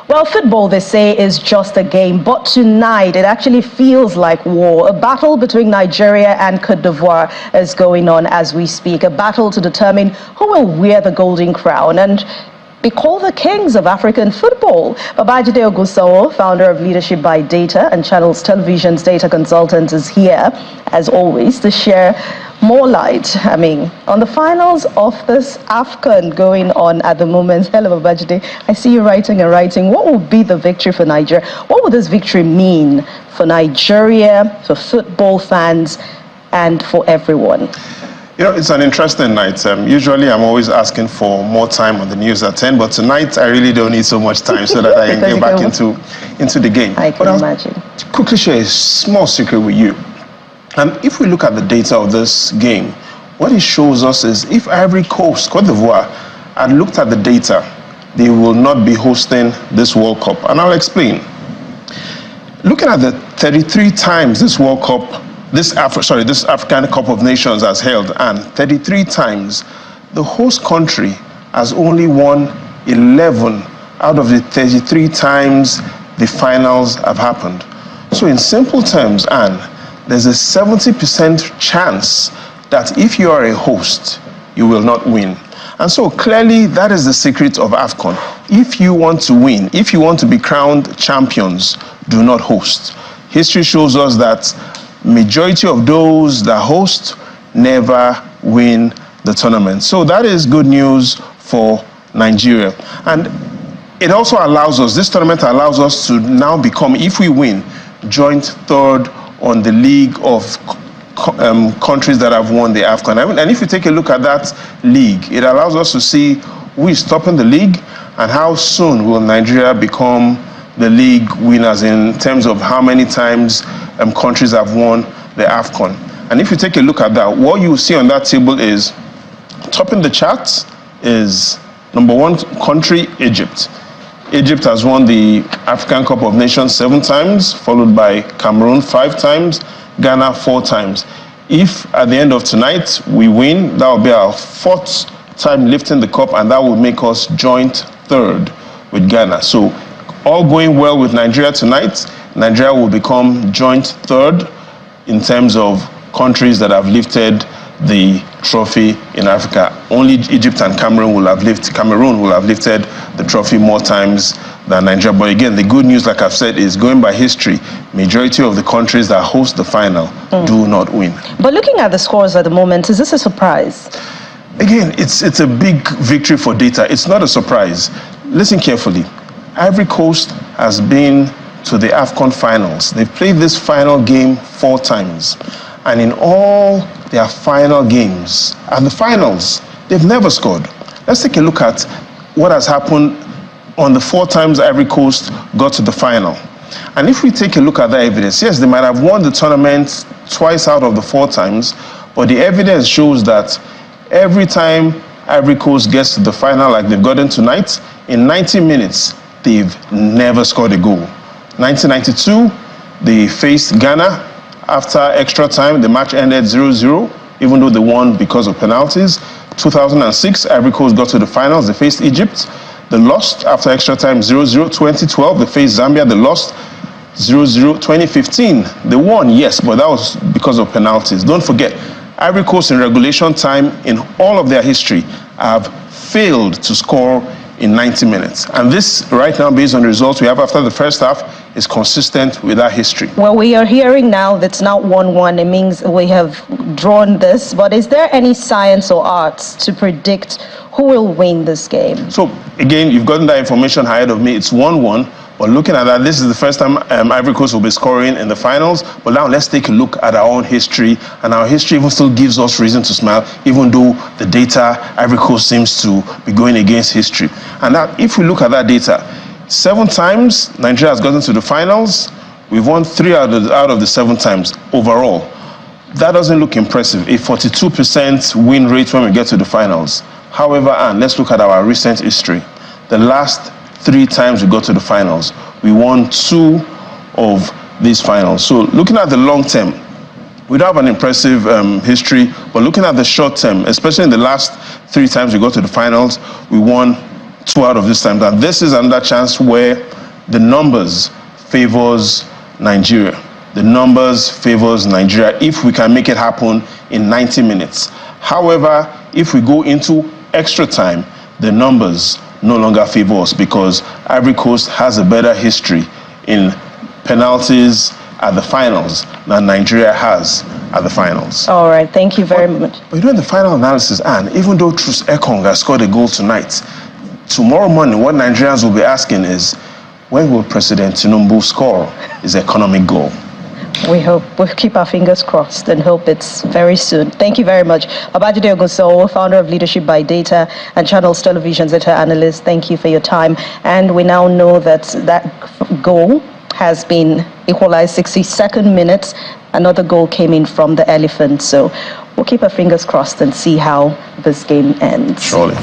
Well, football, they say, is just a game, but tonight it actually feels like war. A battle between Nigeria and Côte d'Ivoire is going on as we speak, a battle to determine who will wear the golden crown and be called the kings of African football. Babajide Ogunsanwo, founder of Leadership by Data and Channels Television's data consultant, is here, as always, to share more light, on the finals of this AFCON going on at the moment. Hello, Babajide. I see you writing and writing. What will be the victory for Nigeria? What will this victory mean for Nigeria, for football fans, and for everyone? You know, it's an interesting night. Usually I'm always asking for more time on the news at 10, but tonight I really don't need so much time so that I can get back into the game. I can imagine. Quickly share a small secret with you. If we look at the data of this game, what it shows us is if Ivory Coast, Côte d'Ivoire, had looked at the data, they will not be hosting this World Cup. And I'll explain. Looking at the 33 times this World Cup, this African Cup of Nations has held, and 33 times, the host country has only won 11 out of the 33 times the finals have happened. So in simple terms, Anne, there's a 70% chance that if you are a host, you will not win. And so clearly that is the secret of AFCON. If you want to win, if you want to be crowned champions, do not host. History shows us that majority of those that host never win the tournament. So that is good news for Nigeria. And it also allows us, this tournament allows us to now become, if we win, joint third on the league of countries that have won the AFCON. And if you take a look at that league, it allows us to see who is topping the league and how soon will Nigeria become the league winners in terms of how many times countries have won the AFCON. And if you take a look at that, what you see on that table is topping the charts is number one country, Egypt. Egypt has won the African Cup of Nations 7 times, followed by Cameroon 5 times, Ghana 4 times. If at the end of tonight we win, that will be our 4th time lifting the cup, and that will make us joint third with Ghana. So all going well with Nigeria tonight, Nigeria will become joint third in terms of countries that have lifted the trophy in Africa. Only Egypt and Cameroon will have lifted the trophy more times than Nigeria. But again, the good news, like I've said, is going by history, majority of the countries that host the final do not win. But looking at the scores at the moment, is this a surprise? Again, it's a big victory for data. It's not a surprise. Listen carefully. Ivory Coast has been to the AFCON finals. They've played this final game 4 times. And in all their final games, at the finals, they've never scored. Let's take a look at what has happened on the 4 times Ivory Coast got to the final. And if we take a look at that evidence, yes, they might have won the tournament twice out of the 4 times, but the evidence shows that every time Ivory Coast gets to the final like they've gotten tonight, in 90 minutes, they've never scored a goal. 1992, they faced Ghana. After extra time, the match ended 0-0, even though they won because of penalties. 2006, Ivory Coast got to the finals. They faced Egypt. They lost after extra time 0-0. 2012, they faced Zambia. They lost 0-0. 2015, they won, yes, but that was because of penalties. Don't forget, Ivory Coast in regulation time in all of their history have failed to score in 90 minutes. And this, right now, based on the results we have after the first half, is consistent with our history. Well, we are hearing now that's not 1-1. It means we have drawn this. But is there any science or arts to predict who will win this game? So, again, you've gotten that information ahead of me. It's 1-1. But looking at that, this is the first time Ivory Coast will be scoring in the finals. But now let's take a look at our own history. And our history even still gives us reason to smile, even though the data, Ivory Coast seems to be going against history. And that, if we look at that data, 7 times Nigeria has gotten to the finals. We've won 3 out of the 7 times overall. That doesn't look impressive. A 42% win rate when we get to the finals. However, and let's look at our recent history. The last 3 times we got to the finals, we won 2 of these finals. So looking at the long term, we don't have an impressive history, but looking at the short term, especially in the last 3 times we got to the finals, we won 2 out of this time, that this is another chance where the numbers favors Nigeria. The numbers favors Nigeria if we can make it happen in 90 minutes. However, if we go into extra time, the numbers no longer favor us because Ivory Coast has a better history in penalties at the finals than Nigeria has at the finals. All right, thank you very much. But you know, in the final analysis, and even though Truce Ekong has scored a goal tonight, tomorrow morning what Nigerians will be asking is, when will President Tinubu score his economic goal? We hope, we'll keep our fingers crossed and hope it's very soon. Thank you very much. Babajide Ogunsanwo, founder of Leadership by Data and Channels Television's editor analyst, thank you for your time. And we now know that that goal has been equalized 62nd minutes. Another goal came in from the Elephant. So we'll keep our fingers crossed and see how this game ends. Surely.